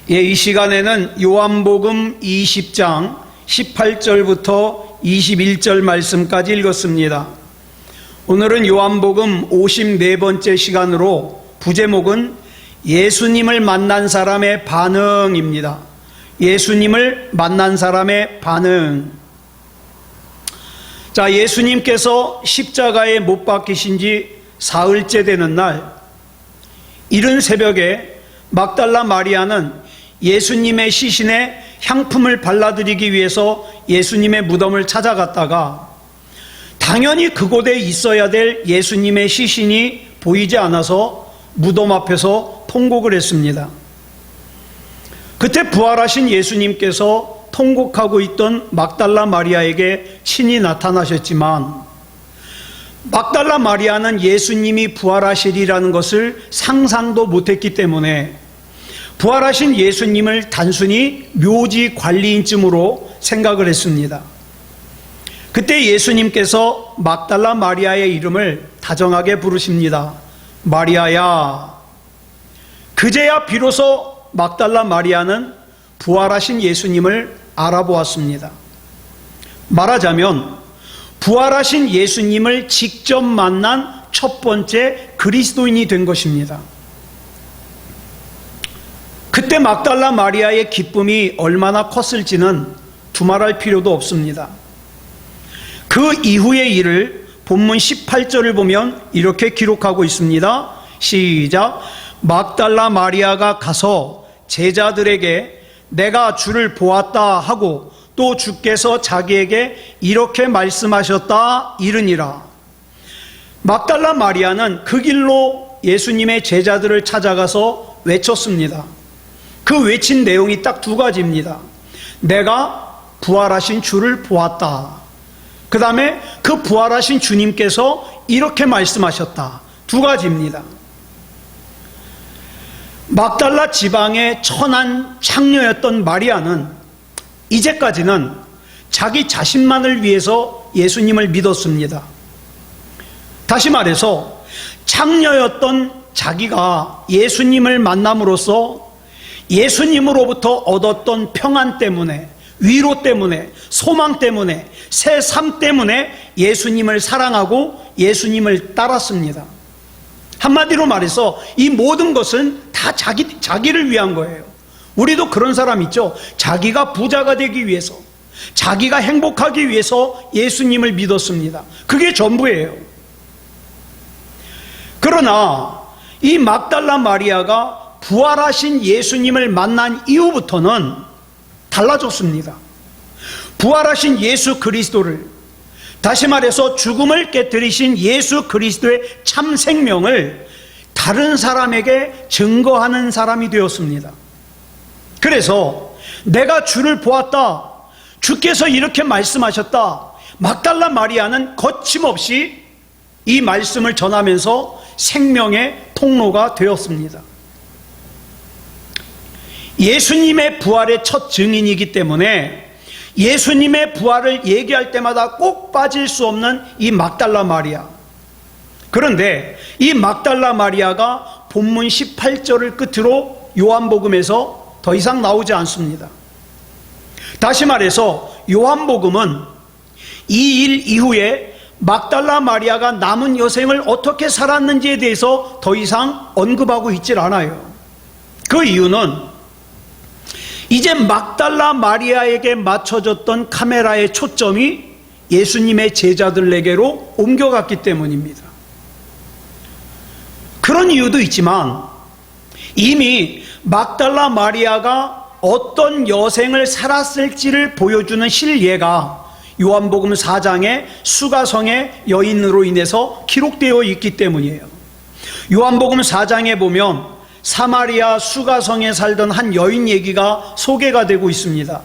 이 시간에는 요한복음 20장 18절부터 21절 말씀까지 읽었습니다. 오늘은 요한복음 54번째 시간으로 부제목은 예수님을 만난 사람의 반응입니다. 예수님을 만난 사람의 반응. 자, 예수님께서 십자가에 못 박히신 지 사흘째 되는 날, 이른 새벽에 막달라 마리아는 예수님의 시신에 향품을 발라드리기 위해서 예수님의 무덤을 찾아갔다가 당연히 그곳에 있어야 될 예수님의 시신이 보이지 않아서 무덤 앞에서 통곡을 했습니다. 그때 부활하신 예수님께서 통곡하고 있던 막달라 마리아에게 친히 나타나셨지만 막달라 마리아는 예수님이 부활하시리라는 것을 상상도 못했기 때문에 부활하신 예수님을 단순히 묘지 관리인쯤으로 생각을 했습니다. 그때 예수님께서 막달라 마리아의 이름을 다정하게 부르십니다. 마리아야. 그제야 비로소 막달라 마리아는 부활하신 예수님을 알아보았습니다. 말하자면 부활하신 예수님을 직접 만난 첫 번째 그리스도인이 된 것입니다. 그때 막달라 마리아의 기쁨이 얼마나 컸을지는 두말할 필요도 없습니다. 그 이후의 일을 본문 18절을 보면 이렇게 기록하고 있습니다. 시작. 막달라 마리아가 가서 제자들에게 내가 주를 보았다 하고 또 주께서 자기에게 이렇게 말씀하셨다 이르니라. 막달라 마리아는 그 길로 예수님의 제자들을 찾아가서 외쳤습니다. 그 외친 내용이 딱 두 가지입니다. 내가 부활하신 주를 보았다. 그 다음에 그 부활하신 주님께서 이렇게 말씀하셨다. 두 가지입니다. 막달라 지방의 천한 창녀였던 마리아는 이제까지는 자기 자신만을 위해서 예수님을 믿었습니다. 다시 말해서 창녀였던 자기가 예수님을 만남으로써 예수님으로부터 얻었던 평안 때문에, 위로 때문에, 소망 때문에, 새 삶 때문에 예수님을 사랑하고 예수님을 따랐습니다. 한마디로 말해서 이 모든 것은 다 자기를 위한 거예요. 우리도 그런 사람 있죠. 자기가 부자가 되기 위해서, 자기가 행복하기 위해서 예수님을 믿었습니다. 그게 전부예요. 그러나 이 막달라 마리아가 부활하신 예수님을 만난 이후부터는 달라졌습니다. 부활하신 예수 그리스도를, 다시 말해서 죽음을 깨뜨리신 예수 그리스도의 참 생명을 다른 사람에게 증거하는 사람이 되었습니다. 그래서 내가 주를 보았다, 주께서 이렇게 말씀하셨다, 막달라 마리아는 거침없이 이 말씀을 전하면서 생명의 통로가 되었습니다. 예수님의 부활의 첫 증인이기 때문에 예수님의 부활을 얘기할 때마다 꼭 빠질 수 없는 이 막달라 마리아. 그런데 이 막달라 마리아가 본문 18절을 끝으로 요한복음에서 더 이상 나오지 않습니다. 다시 말해서 요한복음은 이 일 이후에 막달라 마리아가 남은 여생을 어떻게 살았는지에 대해서 더 이상 언급하고 있질 않아요. 그 이유는 이제 막달라 마리아에게 맞춰졌던 카메라의 초점이 예수님의 제자들에게로 옮겨갔기 때문입니다. 그런 이유도 있지만 이미 막달라 마리아가 어떤 여생을 살았을지를 보여주는 실예가 요한복음 4장의 수가성의 여인으로 인해서 기록되어 있기 때문이에요. 요한복음 4장에 보면 사마리아 수가성에 살던 한 여인 얘기가 소개가 되고 있습니다.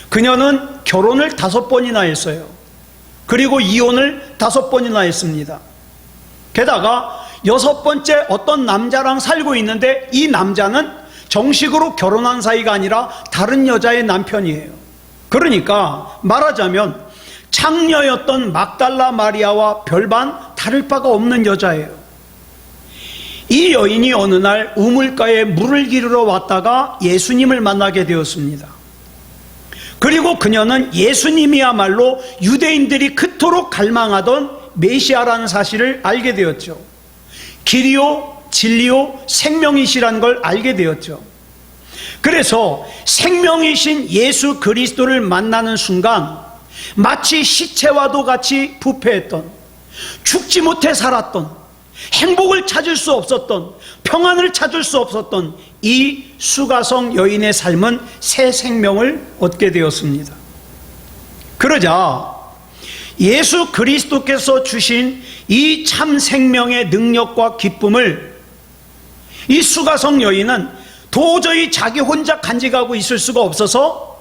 그녀는 결혼을 5번이나 했어요. 그리고 이혼을 5번이나 했습니다. 게다가 6번째 어떤 남자랑 살고 있는데 이 남자는 정식으로 결혼한 사이가 아니라 다른 여자의 남편이에요. 그러니까 말하자면 창녀였던 막달라 마리아와 별반 다를 바가 없는 여자예요. 이 여인이 어느 날 우물가에 물을 기르러 왔다가 예수님을 만나게 되었습니다. 그리고 그녀는 예수님이야말로 유대인들이 그토록 갈망하던 메시아라는 사실을 알게 되었죠. 길이요 진리요 생명이시라는 걸 알게 되었죠. 그래서 생명이신 예수 그리스도를 만나는 순간 마치 시체와도 같이 부패했던, 죽지 못해 살았던, 행복을 찾을 수 없었던, 평안을 찾을 수 없었던 이 수가성 여인의 삶은 새 생명을 얻게 되었습니다. 그러자 예수 그리스도께서 주신 이 참 생명의 능력과 기쁨을 이 수가성 여인은 도저히 자기 혼자 간직하고 있을 수가 없어서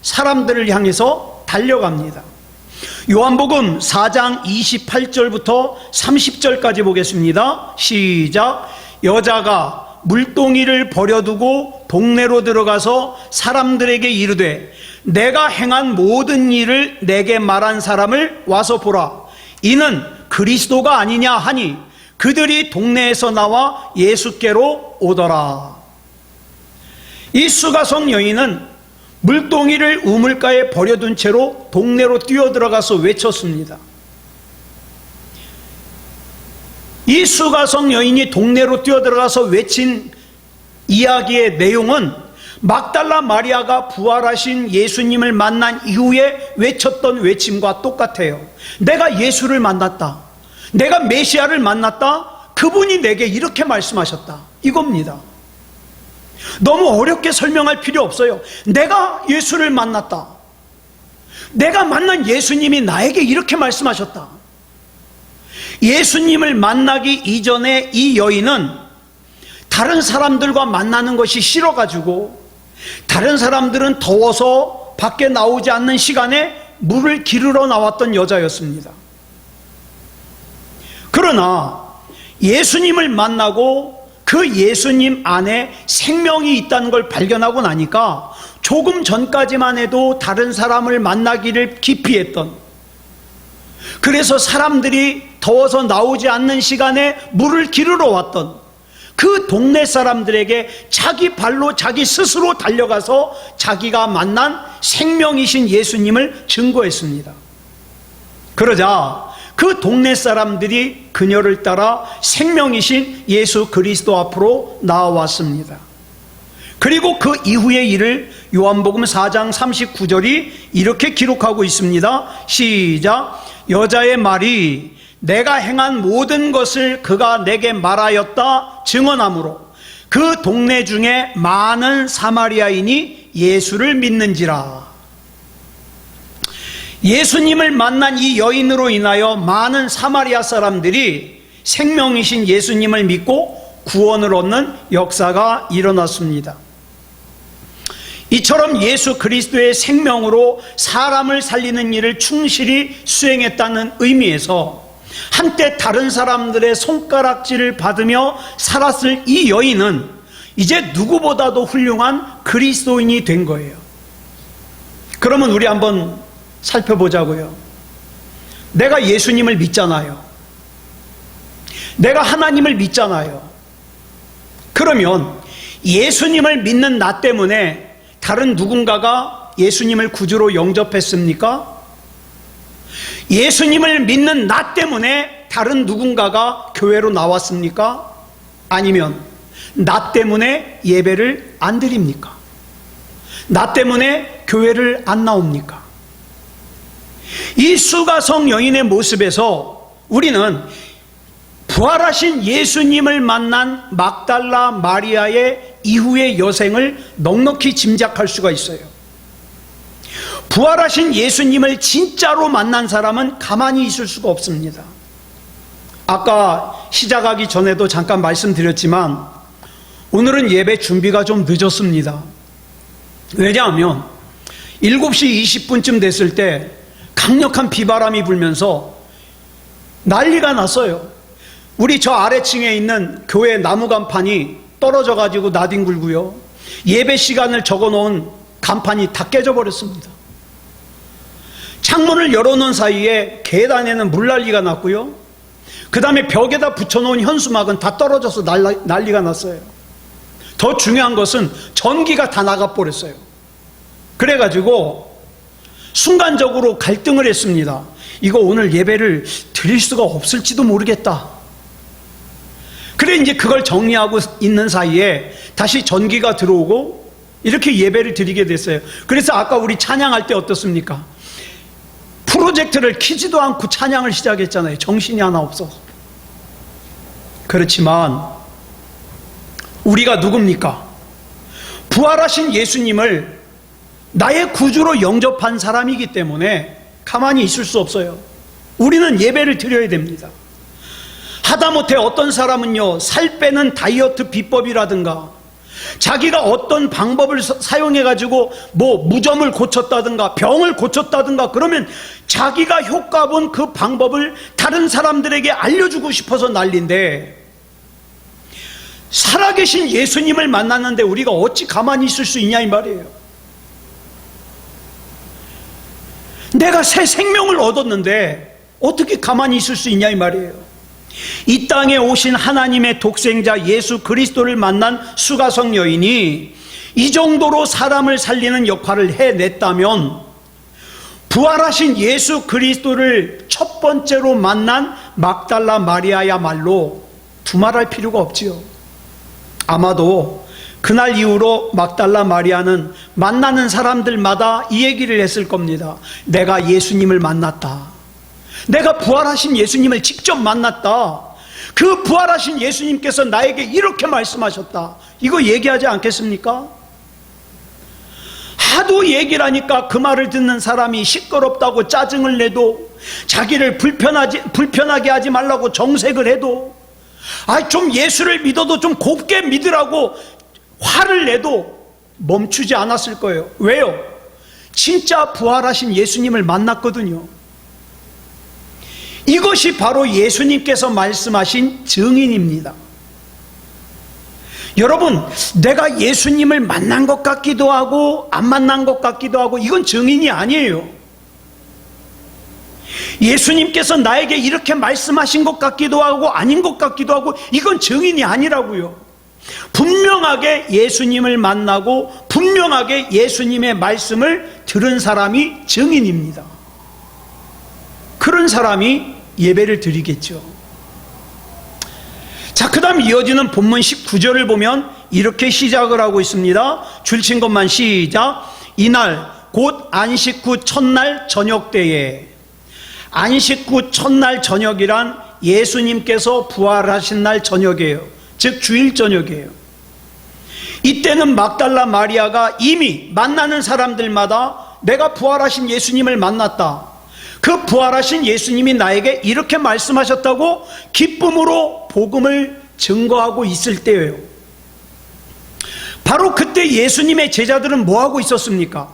사람들을 향해서 달려갑니다. 요한복음 4장 28절부터 30절까지 보겠습니다. 시작. 여자가 물동이를 버려두고 동네로 들어가서 사람들에게 이르되 내가 행한 모든 일을 내게 말한 사람을 와서 보라. 이는 그리스도가 아니냐 하니 그들이 동네에서 나와 예수께로 오더라. 이 수가성 여인은 물동이를 우물가에 버려둔 채로 동네로 뛰어들어가서 외쳤습니다. 이 수가성 여인이 동네로 뛰어들어가서 외친 이야기의 내용은 막달라 마리아가 부활하신 예수님을 만난 이후에 외쳤던 외침과 똑같아요. 내가 예수를 만났다. 내가 메시아를 만났다. 그분이 내게 이렇게 말씀하셨다. 이겁니다. 너무 어렵게 설명할 필요 없어요. 내가 예수를 만났다. 내가 만난 예수님이 나에게 이렇게 말씀하셨다. 예수님을 만나기 이전에 이 여인은 다른 사람들과 만나는 것이 싫어가지고 다른 사람들은 더워서 밖에 나오지 않는 시간에 물을 기르러 나왔던 여자였습니다. 그러나 예수님을 만나고 그 예수님 안에 생명이 있다는 걸 발견하고 나니까 조금 전까지만 해도 다른 사람을 만나기를 기피했던, 그래서 사람들이 더워서 나오지 않는 시간에 물을 기르러 왔던 그 동네 사람들에게 자기 발로 자기 스스로 달려가서 자기가 만난 생명이신 예수님을 증거했습니다. 그러자 그 동네 사람들이 그녀를 따라 생명이신 예수 그리스도 앞으로 나와왔습니다. 그리고 그 이후의 일을 요한복음 4장 39절이 이렇게 기록하고 있습니다. 시작. 여자의 말이 내가 행한 모든 것을 그가 내게 말하였다 증언하므로 그 동네 중에 많은 사마리아인이 예수를 믿는지라. 예수님을 만난 이 여인으로 인하여 많은 사마리아 사람들이 생명이신 예수님을 믿고 구원을 얻는 역사가 일어났습니다. 이처럼 예수 그리스도의 생명으로 사람을 살리는 일을 충실히 수행했다는 의미에서 한때 다른 사람들의 손가락질을 받으며 살았을 이 여인은 이제 누구보다도 훌륭한 그리스도인이 된 거예요. 그러면 우리 한번 살펴보자고요. 내가 예수님을 믿잖아요. 내가 하나님을 믿잖아요. 그러면 예수님을 믿는 나 때문에 다른 누군가가 예수님을 구주로 영접했습니까? 예수님을 믿는 나 때문에 다른 누군가가 교회로 나왔습니까? 아니면 나 때문에 예배를 안 드립니까? 나 때문에 교회를 안 나옵니까? 이 수가성 여인의 모습에서 우리는 부활하신 예수님을 만난 막달라 마리아의 이후의 여생을 넉넉히 짐작할 수가 있어요. 부활하신 예수님을 진짜로 만난 사람은 가만히 있을 수가 없습니다. 아까 시작하기 전에도 잠깐 말씀드렸지만 오늘은 예배 준비가 좀 늦었습니다. 왜냐하면 7시 20분쯤 됐을 때 강력한 비바람이 불면서 난리가 났어요. 우리 저 아래층에 있는 교회 나무 간판이 떨어져 가지고 나뒹굴고요, 예배 시간을 적어놓은 간판이 다 깨져버렸습니다. 창문을 열어놓은 사이에 계단에는 물난리가 났고요, 그 다음에 벽에다 붙여놓은 현수막은 다 떨어져서 난리가 났어요. 더 중요한 것은 전기가 다 나가버렸어요. 그래가지고 순간적으로 갈등을 했습니다. 이거 오늘 예배를 드릴 수가 없을지도 모르겠다. 그래 이제 그걸 정리하고 있는 사이에 다시 전기가 들어오고 이렇게 예배를 드리게 됐어요. 그래서 아까 우리 찬양할 때 어떻습니까? 프로젝트를 켜지도 않고 찬양을 시작했잖아요. 정신이 하나 없어서. 그렇지만 우리가 누굽니까? 부활하신 예수님을 나의 구주로 영접한 사람이기 때문에 가만히 있을 수 없어요. 우리는 예배를 드려야 됩니다. 하다못해 어떤 사람은요, 살 빼는 다이어트 비법이라든가 자기가 어떤 방법을 사용해가지고 무좀을 고쳤다든가 병을 고쳤다든가 그러면 자기가 효과 본 그 방법을 다른 사람들에게 알려주고 싶어서 난리인데, 살아계신 예수님을 만났는데 우리가 어찌 가만히 있을 수 있냐 이 말이에요. 내가 새 생명을 얻었는데 어떻게 가만히 있을 수 있냐 이 말이에요. 이 땅에 오신 하나님의 독생자 예수 그리스도를 만난 수가성 여인이 이 정도로 사람을 살리는 역할을 해냈다면, 부활하신 예수 그리스도를 첫 번째로 만난 막달라 마리아야말로 두말할 필요가 없지요. 아마도 그날 이후로 막달라 마리아는 만나는 사람들마다 이 얘기를 했을 겁니다. 내가 예수님을 만났다. 내가 부활하신 예수님을 직접 만났다. 그 부활하신 예수님께서 나에게 이렇게 말씀하셨다. 이거 얘기하지 않겠습니까? 하도 얘기를 하니까 그 말을 듣는 사람이 시끄럽다고 짜증을 내도, 자기를 불편하게 하지 말라고 정색을 해도, 좀 예수를 믿어도 좀 곱게 믿으라고 화를 내도 멈추지 않았을 거예요. 왜요? 진짜 부활하신 예수님을 만났거든요. 이것이 바로 예수님께서 말씀하신 증인입니다. 여러분, 내가 예수님을 만난 것 같기도 하고 안 만난 것 같기도 하고 이건 증인이 아니에요. 예수님께서 나에게 이렇게 말씀하신 것 같기도 하고 아닌 것 같기도 하고 이건 증인이 아니라고요. 분명하게 예수님을 만나고 분명하게 예수님의 말씀을 들은 사람이 증인입니다. 그런 사람이 예배를 드리겠죠. 자, 그 다음 이어지는 본문 19절을 보면 이렇게 시작을 하고 있습니다. 줄친 것만 시작. 이날 곧 안식 후 첫날 저녁 때에. 안식 후 첫날 저녁이란 예수님께서 부활하신 날 저녁이에요. 즉 주일 저녁이에요. 이때는 막달라 마리아가 이미 만나는 사람들마다 내가 부활하신 예수님을 만났다, 그 부활하신 예수님이 나에게 이렇게 말씀하셨다고 기쁨으로 복음을 증거하고 있을 때예요. 바로 그때 예수님의 제자들은 뭐하고 있었습니까?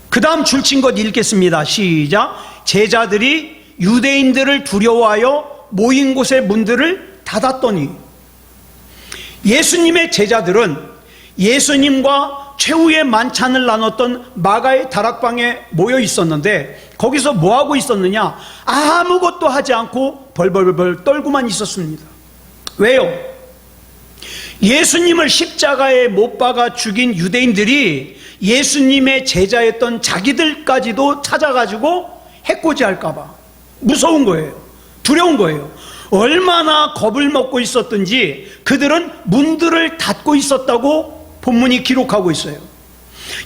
그 다음 줄친 것 읽겠습니다. 시작. 제자들이 유대인들을 두려워하여 모인 곳의 문들을 닫았더니. 예수님의 제자들은 예수님과 최후의 만찬을 나눴던 마가의 다락방에 모여 있었는데 거기서 뭐하고 있었느냐? 아무것도 하지 않고 벌벌벌 떨고만 있었습니다. 왜요? 예수님을 십자가에 못 박아 죽인 유대인들이 예수님의 제자였던 자기들까지도 찾아가지고 해코지할까봐 무서운 거예요. 두려운 거예요. 얼마나 겁을 먹고 있었든지 그들은 문들을 닫고 있었다고 본문이 기록하고 있어요.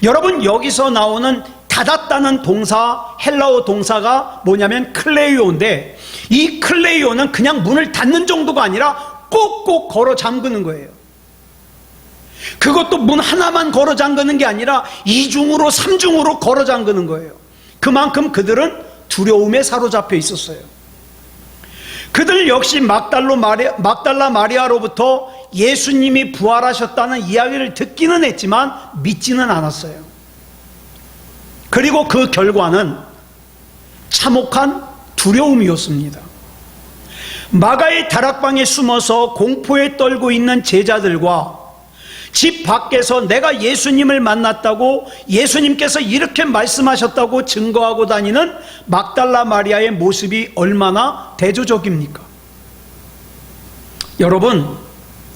여러분, 여기서 나오는 닫았다는 동사, 헬라어 동사가 뭐냐면 클레이오인데, 이 클레이오는 그냥 문을 닫는 정도가 아니라 꼭꼭 걸어 잠그는 거예요. 그것도 문 하나만 걸어 잠그는 게 아니라 이중으로 삼중으로 걸어 잠그는 거예요. 그만큼 그들은 두려움에 사로잡혀 있었어요. 그들 역시 막달라 마리아로부터 예수님이 부활하셨다는 이야기를 듣기는 했지만 믿지는 않았어요. 그리고 그 결과는 참혹한 두려움이었습니다. 마가의 다락방에 숨어서 공포에 떨고 있는 제자들과 집 밖에서 내가 예수님을 만났다고, 예수님께서 이렇게 말씀하셨다고 증거하고 다니는 막달라 마리아의 모습이 얼마나 대조적입니까? 여러분,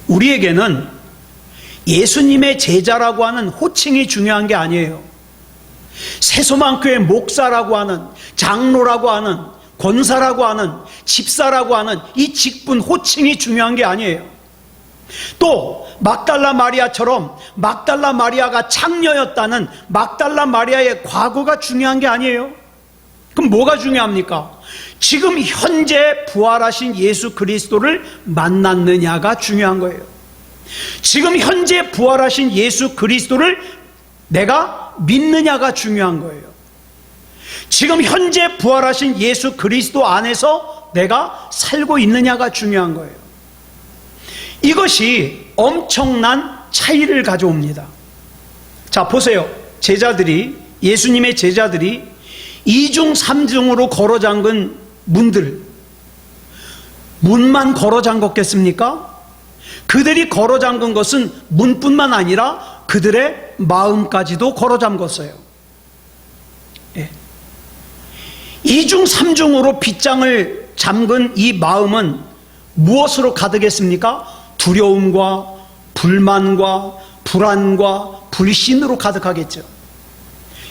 우리에게는 예수님의 제자라고 하는 호칭이 중요한 게 아니에요. 세소망교회 목사라고 하는, 장로라고 하는, 권사라고 하는, 집사라고 하는 이 직분 호칭이 중요한 게 아니에요. 또 막달라 마리아처럼 막달라 마리아가 창녀였다는 막달라 마리아의 과거가 중요한 게 아니에요. 그럼 뭐가 중요합니까? 지금 현재 부활하신 예수 그리스도를 만났느냐가 중요한 거예요. 지금 현재 부활하신 예수 그리스도를 내가 믿느냐가 중요한 거예요. 지금 현재 부활하신 예수 그리스도 안에서 내가 살고 있느냐가 중요한 거예요. 이것이 엄청난 차이를 가져옵니다. 자, 보세요. 제자들이, 예수님의 제자들이 2중 3중으로 걸어 잠근 문만 걸어 잠궜겠습니까? 그들이 걸어 잠근 것은 문뿐만 아니라 그들의 마음까지도 걸어 잠궜어요. 예. 2중 3중으로 빗장을 잠근 이 마음은 무엇으로 가득했습니까? 두려움과 불만과 불안과 불신으로 가득하겠죠.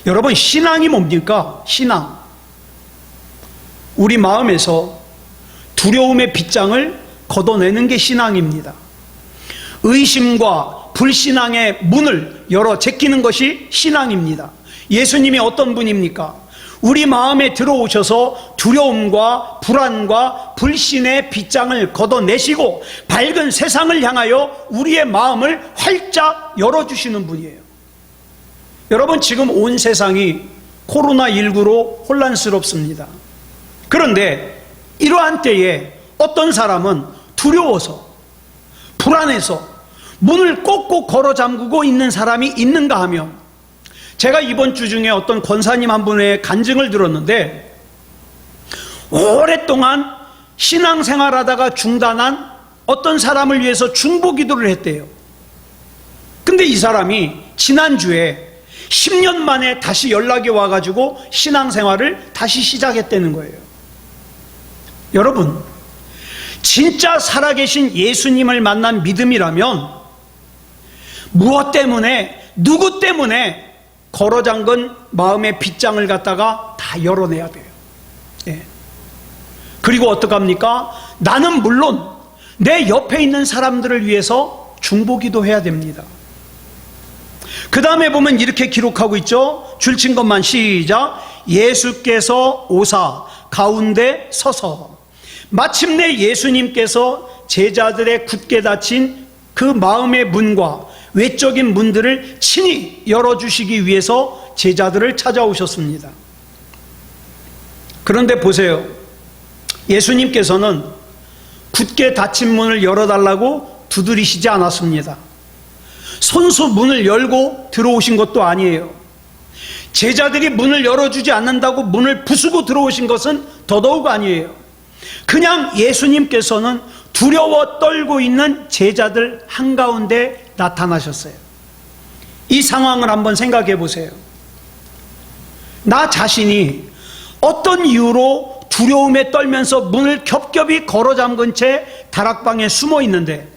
여러분, 신앙이 뭡니까? 신앙. 우리 마음에서 두려움의 빗장을 걷어내는 게 신앙입니다. 의심과 불신앙의 문을 열어 제끼는 것이 신앙입니다. 예수님이 어떤 분입니까? 우리 마음에 들어오셔서 두려움과 불안과 불신의 빗장을 걷어내시고 밝은 세상을 향하여 우리의 마음을 활짝 열어주시는 분이에요. 여러분, 지금 온 세상이 코로나19로 혼란스럽습니다. 그런데 이러한 때에 어떤 사람은 두려워서, 불안해서 문을 꼭꼭 걸어 잠그고 있는 사람이 있는가 하면, 제가 이번 주 중에 어떤 권사님 한 분의 간증을 들었는데, 오랫동안 신앙생활하다가 중단한 어떤 사람을 위해서 중보 기도를 했대요. 근데 이 사람이 지난주에 10년 만에 다시 연락이 와가지고 신앙생활을 다시 시작했다는 거예요. 여러분, 진짜 살아계신 예수님을 만난 믿음이라면 무엇 때문에, 누구 때문에 걸어 잠근 마음의 빗장을 갖다가 다 열어내야 돼요. 예. 그리고 어떡합니까? 나는 물론 내 옆에 있는 사람들을 위해서 중보기도 해야 됩니다. 그 다음에 보면 이렇게 기록하고 있죠. 줄친 것만 시작. 예수께서 오사 가운데 서서, 마침내 예수님께서 제자들의 굳게 닫힌 그 마음의 문과 외적인 문들을 친히 열어주시기 위해서 제자들을 찾아오셨습니다. 그런데 보세요. 예수님께서는 굳게 닫힌 문을 열어달라고 두드리시지 않았습니다. 손수 문을 열고 들어오신 것도 아니에요. 제자들이 문을 열어주지 않는다고 문을 부수고 들어오신 것은 더더욱 아니에요. 그냥 예수님께서는 두려워 떨고 있는 제자들 한가운데 나타나셨어요. 이 상황을 한번 생각해 보세요. 나 자신이 어떤 이유로 두려움에 떨면서 문을 겹겹이 걸어 잠근 채 다락방에 숨어 있는데,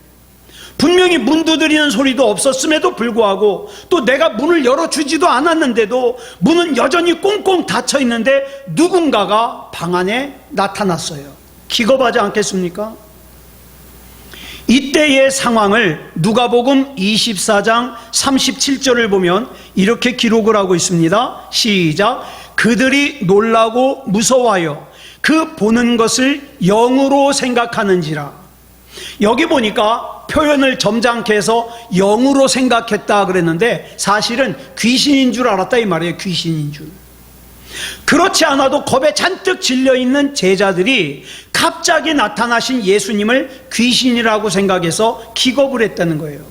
분명히 문 두드리는 소리도 없었음에도 불구하고, 또 내가 문을 열어주지도 않았는데도 문은 여전히 꽁꽁 닫혀 있는데 누군가가 방 안에 나타났어요. 기겁하지 않겠습니까? 이때의 상황을 누가복음 24장 37절을 보면 이렇게 기록을 하고 있습니다. 시작. 그들이 놀라고 무서워하여 그 보는 것을 영으로 생각하는지라. 여기 보니까 표현을 점잖게 해서 영으로 생각했다 그랬는데 사실은 귀신인 줄 알았다 이 말이에요. 귀신인 줄. 그렇지 않아도 겁에 잔뜩 질려있는 제자들이 갑자기 나타나신 예수님을 귀신이라고 생각해서 기겁을 했다는 거예요.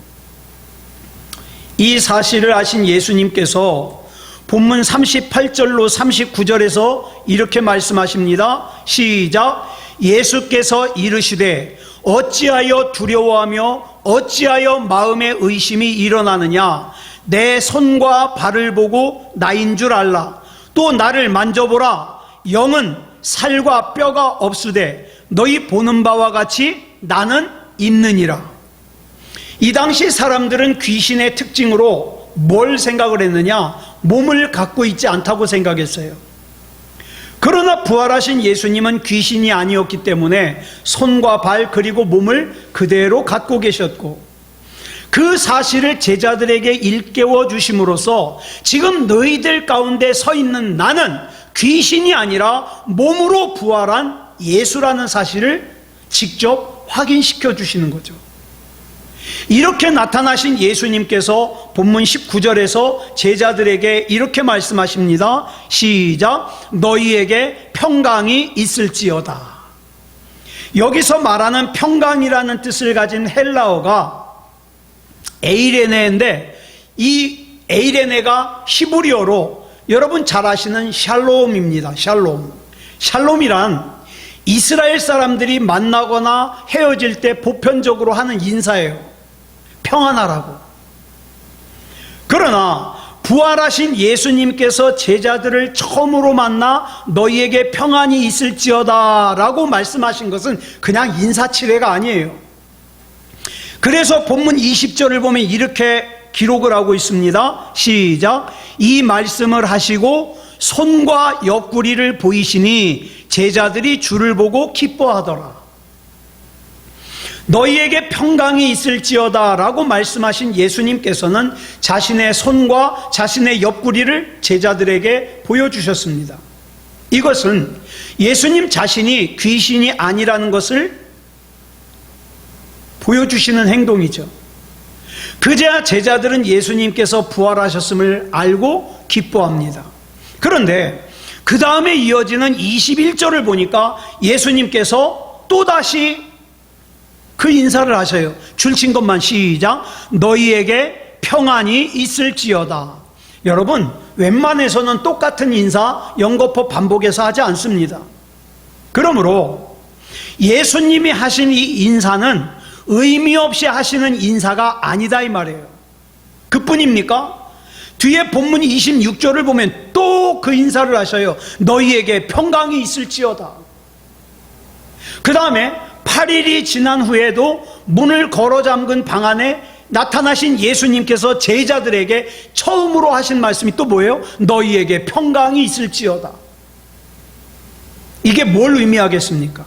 이 사실을 아신 예수님께서 본문 38절로 39절에서 이렇게 말씀하십니다. 시작. 예수께서 이르시되 어찌하여 두려워하며 어찌하여 마음에 의심이 일어나느냐. 내 손과 발을 보고 나인 줄 알라. 또 나를 만져보라. 영은 살과 뼈가 없으되 너희 보는 바와 같이 나는 있느니라. 이 당시 사람들은 귀신의 특징으로 뭘 생각을 했느냐? 몸을 갖고 있지 않다고 생각했어요. 그러나 부활하신 예수님은 귀신이 아니었기 때문에 손과 발 그리고 몸을 그대로 갖고 계셨고, 그 사실을 제자들에게 일깨워 주심으로써 지금 너희들 가운데 서 있는 나는 귀신이 아니라 몸으로 부활한 예수라는 사실을 직접 확인시켜 주시는 거죠. 이렇게 나타나신 예수님께서 본문 19절에서 제자들에게 이렇게 말씀하십니다. 시작. 너희에게 평강이 있을지어다. 여기서 말하는 평강이라는 뜻을 가진 헬라어가 에이레네인데, 이 에이레네가 히브리어로 여러분 잘 아시는 샬롬입니다. 샬롬. 샬롬이란 이스라엘 사람들이 만나거나 헤어질 때 보편적으로 하는 인사예요. 평안하라고. 그러나 부활하신 예수님께서 제자들을 처음으로 만나 너희에게 평안이 있을지어다 라고 말씀하신 것은 그냥 인사치레가 아니에요. 그래서 본문 20절을 보면 이렇게 기록을 하고 있습니다. 시작. 이 말씀을 하시고 손과 옆구리를 보이시니 제자들이 주를 보고 기뻐하더라. 너희에게 평강이 있을지어다 라고 말씀하신 예수님께서는 자신의 손과 자신의 옆구리를 제자들에게 보여주셨습니다. 이것은 예수님 자신이 귀신이 아니라는 것을 보여주시는 행동이죠. 그제야 제자들은 예수님께서 부활하셨음을 알고 기뻐합니다. 그런데 그 다음에 이어지는 21절을 보니까 예수님께서 또다시 그 인사를 하셔요. 줄친 것만 시작. 너희에게 평안이 있을지어다. 여러분, 웬만해서는 똑같은 인사 연거푸 반복해서 하지 않습니다. 그러므로 예수님이 하신 이 인사는 의미 없이 하시는 인사가 아니다 이 말이에요. 그뿐입니까? 뒤에 본문 26절을 보면 또 그 인사를 하셔요. 너희에게 평강이 있을지어다. 그 다음에 8일이 지난 후에도 문을 걸어 잠근 방 안에 나타나신 예수님께서 제자들에게 처음으로 하신 말씀이 또 뭐예요? 너희에게 평강이 있을지어다. 이게 뭘 의미하겠습니까?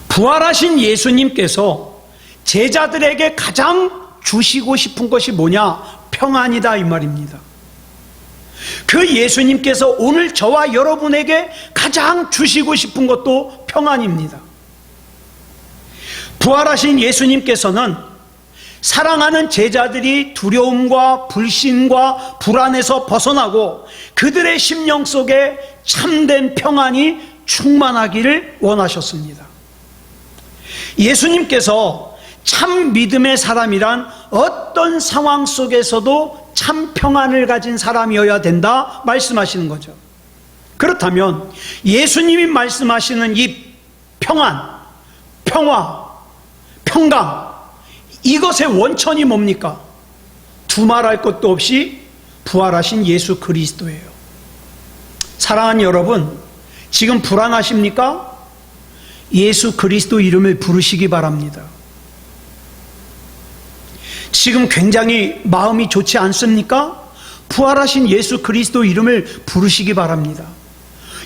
부활하신 예수님께서 제자들에게 가장 주시고 싶은 것이 뭐냐? 평안이다 이 말입니다. 그 예수님께서 오늘 저와 여러분에게 가장 주시고 싶은 것도 평안입니다. 부활하신 예수님께서는 사랑하는 제자들이 두려움과 불신과 불안에서 벗어나고 그들의 심령 속에 참된 평안이 충만하기를 원하셨습니다. 예수님께서 참 믿음의 사람이란 어떤 상황 속에서도 참 평안을 가진 사람이어야 된다 말씀하시는 거죠. 그렇다면 예수님이 말씀하시는 이 평안, 평화, 평강, 이것의 원천이 뭡니까? 두말할 것도 없이 부활하신 예수 그리스도예요. 사랑하는 여러분, 지금 불안하십니까? 예수 그리스도 이름을 부르시기 바랍니다. 지금 굉장히 마음이 좋지 않습니까? 부활하신 예수 그리스도 이름을 부르시기 바랍니다.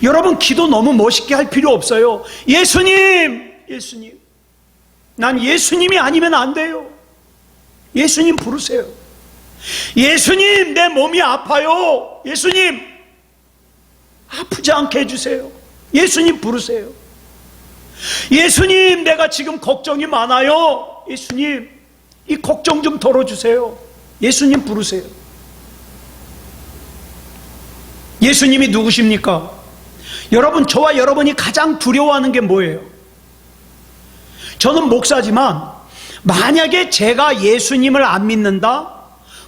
여러분, 기도 너무 멋있게 할 필요 없어요. 예수님, 예수님, 난 예수님이 아니면 안 돼요. 예수님 부르세요. 예수님, 내 몸이 아파요. 예수님, 아프지 않게 해주세요. 예수님 부르세요. 예수님, 내가 지금 걱정이 많아요. 예수님, 이 걱정 좀 덜어주세요. 예수님 부르세요. 예수님이 누구십니까? 여러분, 저와 여러분이 가장 두려워하는 게 뭐예요? 저는 목사지만 만약에 제가 예수님을 안 믿는다,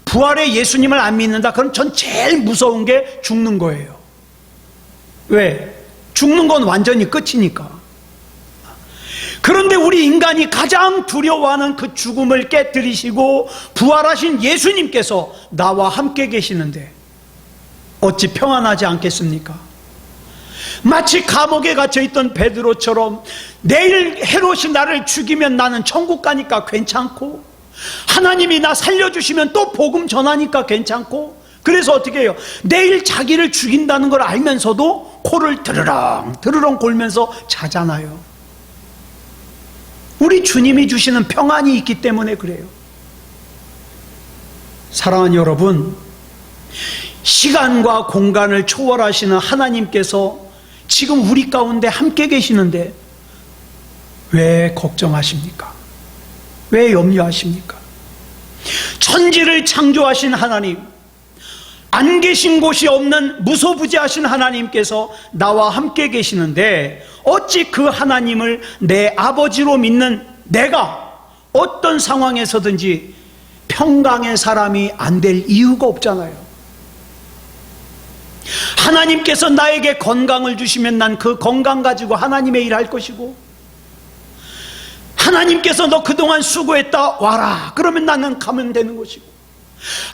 부활의 예수님을 안 믿는다, 그럼 전 제일 무서운 게 죽는 거예요. 왜? 죽는 건 완전히 끝이니까. 그런데 우리 인간이 가장 두려워하는 그 죽음을 깨뜨리시고 부활하신 예수님께서 나와 함께 계시는데 어찌 평안하지 않겠습니까? 마치 감옥에 갇혀있던 베드로처럼 내일 헤롯이 나를 죽이면 나는 천국 가니까 괜찮고, 하나님이 나 살려주시면 또 복음 전하니까 괜찮고, 그래서 어떻게 해요? 내일 자기를 죽인다는 걸 알면서도 코를 드르렁 드르렁 골면서 자잖아요. 우리 주님이 주시는 평안이 있기 때문에 그래요. 사랑하는 여러분, 시간과 공간을 초월하시는 하나님께서 지금 우리 가운데 함께 계시는데 왜 걱정하십니까? 왜 염려하십니까? 천지를 창조하신 하나님, 안 계신 곳이 없는 무소부지하신 하나님께서 나와 함께 계시는데 어찌 그 하나님을 내 아버지로 믿는 내가 어떤 상황에서든지 평강의 사람이 안 될 이유가 없잖아요. 하나님께서 나에게 건강을 주시면 난 그 건강 가지고 하나님의 일 할 것이고, 하나님께서 너 그동안 수고했다 와라 그러면 나는 가면 되는 것이고,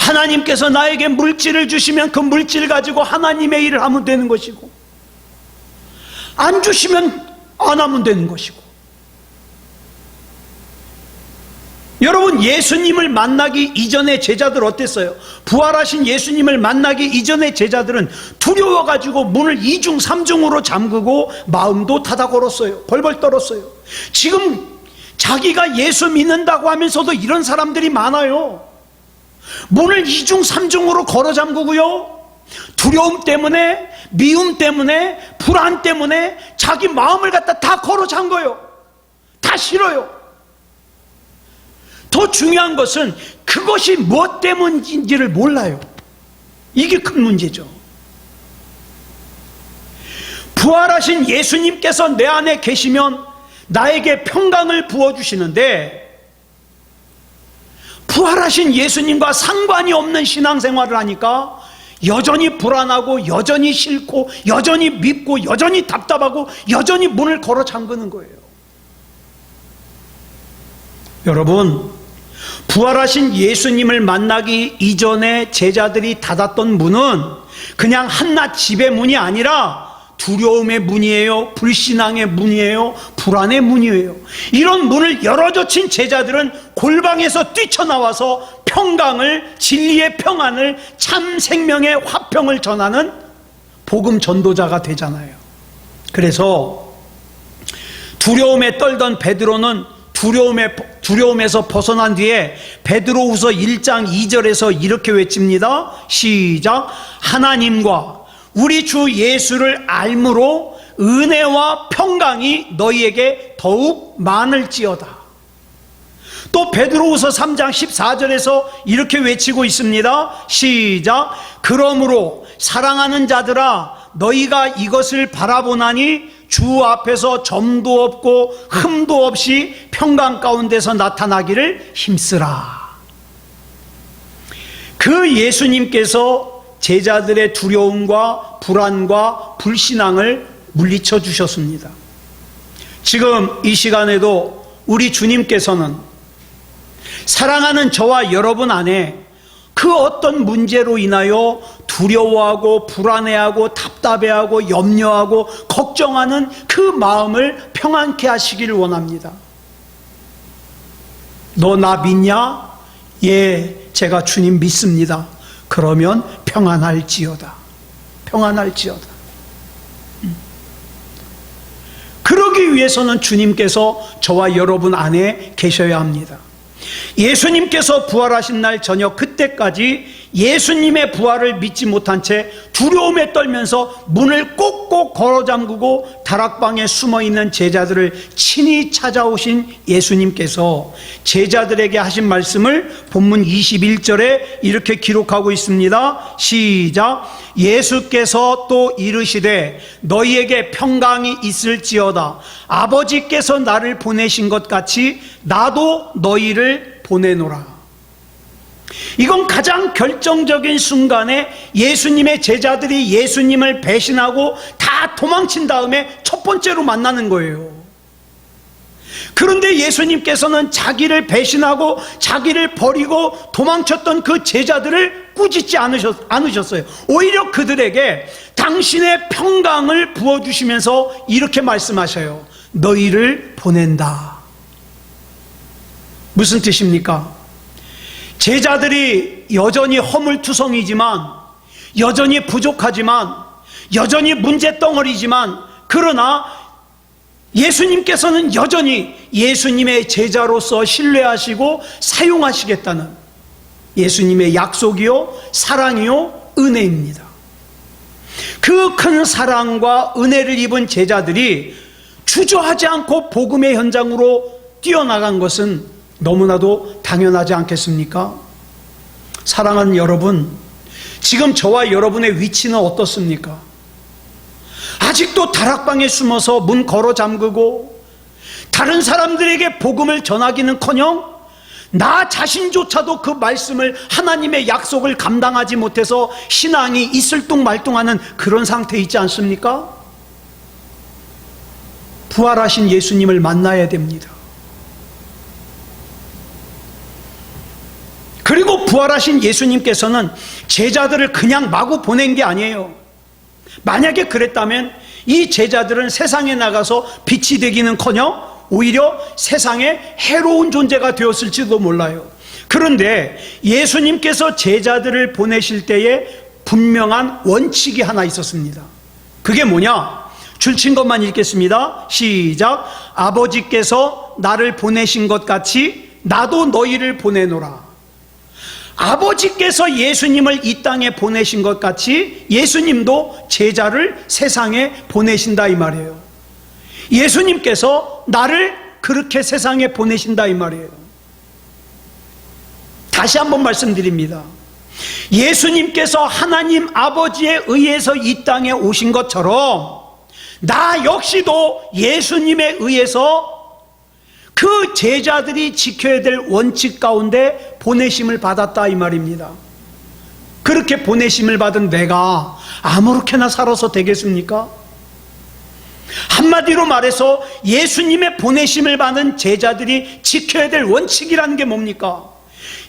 하나님께서 나에게 물질을 주시면 그 물질 가지고 하나님의 일을 하면 되는 것이고, 안 주시면 안 하면 되는 것이고. 여러분, 예수님을 만나기 이전의 제자들 어땠어요? 부활하신 예수님을 만나기 이전의 제자들은 두려워가지고 문을 2중 3중으로 잠그고 마음도 닫아 걸었어요. 벌벌 떨었어요. 지금 자기가 예수 믿는다고 하면서도 이런 사람들이 많아요. 문을 2중 3중으로 걸어 잠그고요, 두려움 때문에, 미움 때문에, 불안 때문에 자기 마음을 갖다 다 걸어 잠궈요. 다 싫어요. 더 중요한 것은 그것이 무엇 때문인지를 몰라요. 이게 큰 문제죠. 부활하신 예수님께서 내 안에 계시면 나에게 평강을 부어주시는데, 부활하신 예수님과 상관이 없는 신앙생활을 하니까 여전히 불안하고 여전히 싫고 여전히 밉고 여전히 답답하고 여전히 문을 걸어 잠그는 거예요. 여러분, 부활하신 예수님을 만나기 이전에 제자들이 닫았던 문은 그냥 한낱 집의 문이 아니라 두려움의 문이에요, 불신앙의 문이에요, 불안의 문이에요. 이런 문을 열어젖힌 제자들은 골방에서 뛰쳐나와서 평강을, 진리의 평안을, 참 생명의 화평을 전하는 복음 전도자가 되잖아요. 그래서 두려움에 떨던 베드로는 두려움에서 벗어난 뒤에 베드로후서 1장 2절에서 이렇게 외칩니다. 시작. 하나님과 우리 주 예수를 알므로 은혜와 평강이 너희에게 더욱 많을지어다. 또 베드로후서 3장 14절에서 이렇게 외치고 있습니다. 시작. 그러므로 사랑하는 자들아, 너희가 이것을 바라보나니 주 앞에서 점도 없고 흠도 없이 평강 가운데서 나타나기를 힘쓰라. 그 예수님께서 제자들의 두려움과 불안과 불신앙을 물리쳐 주셨습니다. 지금 이 시간에도 우리 주님께서는 사랑하는 저와 여러분 안에 그 어떤 문제로 인하여 두려워하고 불안해하고 답답해하고 염려하고 걱정하는 그 마음을 평안케 하시기를 원합니다. 너 나 믿냐? 예, 제가 주님 믿습니다. 그러면 평안할지어다. 평안할지어다. 그러기 위해서는 주님께서 저와 여러분 안에 계셔야 합니다. 예수님께서 부활하신 날 저녁 그때까지 예수님의 부활을 믿지 못한 채 두려움에 떨면서 문을 꼭꼭 걸어 잠그고 다락방에 숨어있는 제자들을 친히 찾아오신 예수님께서 제자들에게 하신 말씀을 본문 21절에 이렇게 기록하고 있습니다. 시작. 예수께서 또 이르시되 너희에게 평강이 있을지어다. 아버지께서 나를 보내신 것 같이 나도 너희를 보내노라. 이건 가장 결정적인 순간에 예수님의 제자들이 예수님을 배신하고 다 도망친 다음에 첫 번째로 만나는 거예요. 그런데 예수님께서는 자기를 배신하고 자기를 버리고 도망쳤던 그 제자들을 꾸짖지 않으셨어요. 오히려 그들에게 당신의 평강을 부어주시면서 이렇게 말씀하셔요. 너희를 보낸다. 무슨 뜻입니까? 제자들이 여전히 허물투성이지만, 여전히 부족하지만, 여전히 문제덩어리지만, 그러나 예수님께서는 여전히 예수님의 제자로서 신뢰하시고 사용하시겠다는 예수님의 약속이요, 사랑이요, 은혜입니다. 그 큰 사랑과 은혜를 입은 제자들이 주저하지 않고 복음의 현장으로 뛰어나간 것은 너무나도 당연하지 않겠습니까? 사랑하는 여러분, 지금 저와 여러분의 위치는 어떻습니까? 아직도 다락방에 숨어서 문 걸어 잠그고 다른 사람들에게 복음을 전하기는커녕 나 자신조차도 그 말씀을, 하나님의 약속을 감당하지 못해서 신앙이 이슬뚱말뚱하는 그런 상태에 있지 않습니까? 부활하신 예수님을 만나야 됩니다. 그리고 부활하신 예수님께서는 제자들을 그냥 마구 보낸 게 아니에요. 만약에 그랬다면 이 제자들은 세상에 나가서 빛이 되기는커녕 오히려 세상에 해로운 존재가 되었을지도 몰라요. 그런데 예수님께서 제자들을 보내실 때에 분명한 원칙이 하나 있었습니다. 그게 뭐냐? 줄친 것만 읽겠습니다. 시작. 아버지께서 나를 보내신 것 같이 나도 너희를 보내노라. 아버지께서 예수님을 이 땅에 보내신 것 같이 예수님도 제자를 세상에 보내신다 이 말이에요. 예수님께서 나를 그렇게 세상에 보내신다 이 말이에요. 다시 한번 말씀드립니다. 예수님께서 하나님 아버지에 의해서 이 땅에 오신 것처럼 나 역시도 예수님에 의해서 그 제자들이 지켜야 될 원칙 가운데 보내심을 받았다 이 말입니다. 그렇게 보내심을 받은 내가 아무렇게나 살아서 되겠습니까? 한마디로 말해서 예수님의 보내심을 받은 제자들이 지켜야 될 원칙이라는 게 뭡니까?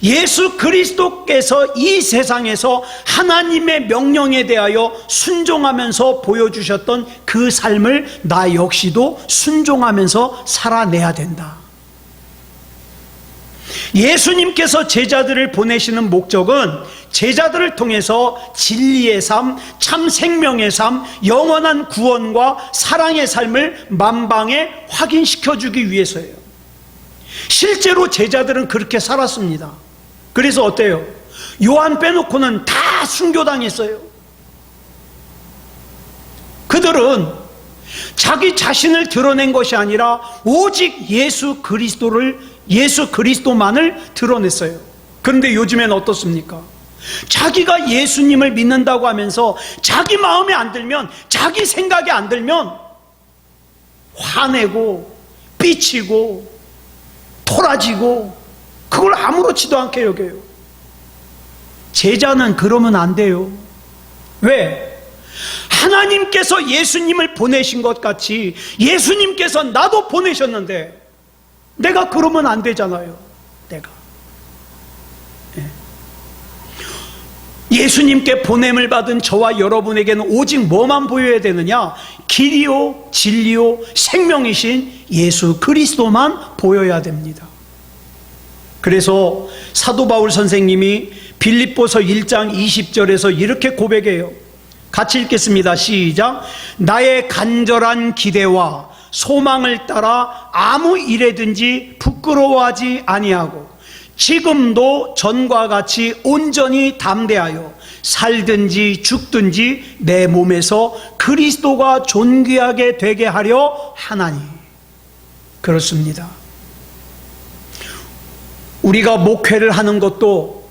예수 그리스도께서 이 세상에서 하나님의 명령에 대하여 순종하면서 보여주셨던 그 삶을 나 역시도 순종하면서 살아내야 된다. 예수님께서 제자들을 보내시는 목적은 제자들을 통해서 진리의 삶, 참 생명의 삶, 영원한 구원과 사랑의 삶을 만방에 확인시켜주기 위해서예요. 실제로 제자들은 그렇게 살았습니다. 그래서 어때요? 요한 빼놓고는 다 순교당했어요. 그들은 자기 자신을 드러낸 것이 아니라 오직 예수 그리스도만을 드러냈어요. 그런데 요즘엔 어떻습니까? 자기가 예수님을 믿는다고 하면서 자기 마음에 안 들면, 자기 생각에 안 들면 화내고 삐치고 토라지고 그걸 아무렇지도 않게 여겨요. 제자는 그러면 안 돼요. 왜? 하나님께서 예수님을 보내신 것 같이 예수님께서 나도 보내셨는데 내가 그러면 안 되잖아요. 내가 예수님께 보냄을 받은 저와 여러분에게는 오직 뭐만 보여야 되느냐? 길이요 진리요 생명이신 예수 그리스도만 보여야 됩니다. 그래서 사도 바울 선생님이 빌립보서 1장 20절에서 이렇게 고백해요. 같이 읽겠습니다. 시작. 나의 간절한 기대와 소망을 따라 아무 일에든지 부끄러워하지 아니하고 지금도 전과 같이 온전히 담대하여 살든지 죽든지 내 몸에서 그리스도가 존귀하게 되게 하려 하나니. 그렇습니다. 우리가 목회를 하는 것도,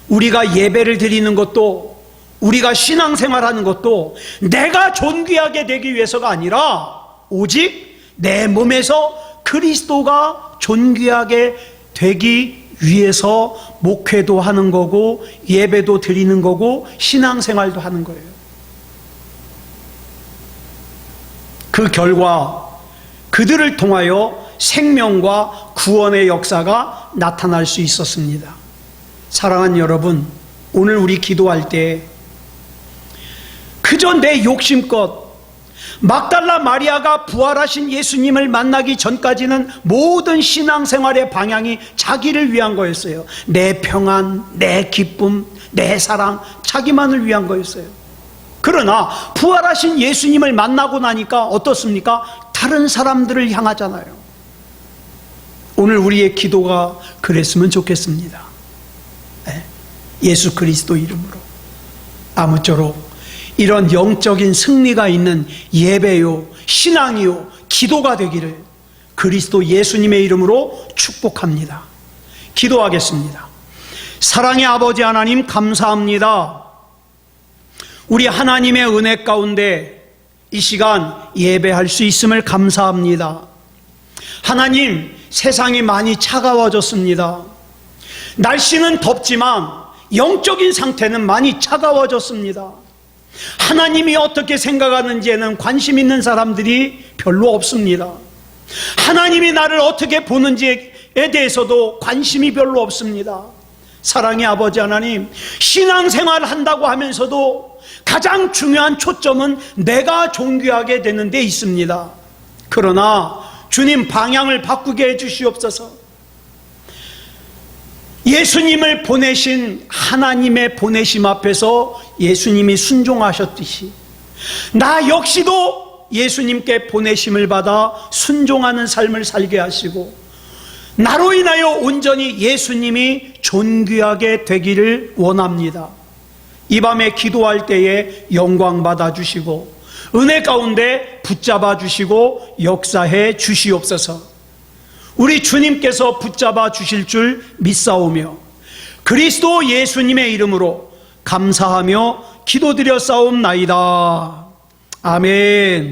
우리가 예배를 드리는 것도, 우리가 신앙생활하는 것도 내가 존귀하게 되기 위해서가 아니라 오직 내 몸에서 그리스도가 존귀하게 되기 위해서 목회도 하는 거고 예배도 드리는 거고 신앙생활도 하는 거예요. 그 결과 그들을 통하여 생명과 구원의 역사가 나타날 수 있었습니다. 사랑하는 여러분, 오늘 우리 기도할 때 그저 내 욕심껏 막달라 마리아가 부활하신 예수님을 만나기 전까지는 모든 신앙생활의 방향이 자기를 위한 거였어요. 내 평안, 내 기쁨, 내 사랑, 자기만을 위한 거였어요. 그러나 부활하신 예수님을 만나고 나니까 어떻습니까? 다른 사람들을 향하잖아요. 오늘 우리의 기도가 그랬으면 좋겠습니다. 예수 그리스도 이름으로 아무쪼록 이런 영적인 승리가 있는 예배요, 신앙이요, 기도가 되기를 그리스도 예수님의 이름으로 축복합니다. 기도하겠습니다. 사랑의 아버지 하나님, 감사합니다. 우리 하나님의 은혜 가운데 이 시간 예배할 수 있음을 감사합니다. 하나님, 세상이 많이 차가워졌습니다. 날씨는 덥지만 영적인 상태는 많이 차가워졌습니다. 하나님이 어떻게 생각하는지에는 관심 있는 사람들이 별로 없습니다. 하나님이 나를 어떻게 보는지에 대해서도 관심이 별로 없습니다. 사랑의 아버지 하나님, 신앙생활 한다고 하면서도 가장 중요한 초점은 내가 존귀하게 되는 데 있습니다. 그러나 주님, 방향을 바꾸게 해주시옵소서. 예수님을 보내신 하나님의 보내심 앞에서 예수님이 순종하셨듯이 나 역시도 예수님께 보내심을 받아 순종하는 삶을 살게 하시고 나로 인하여 온전히 예수님이 존귀하게 되기를 원합니다. 이 밤에 기도할 때에 영광 받아주시고 은혜 가운데 붙잡아 주시고 역사해 주시옵소서. 우리 주님께서 붙잡아 주실 줄 믿사오며 그리스도 예수님의 이름으로 감사하며 기도드려 싸움나이다. 아멘.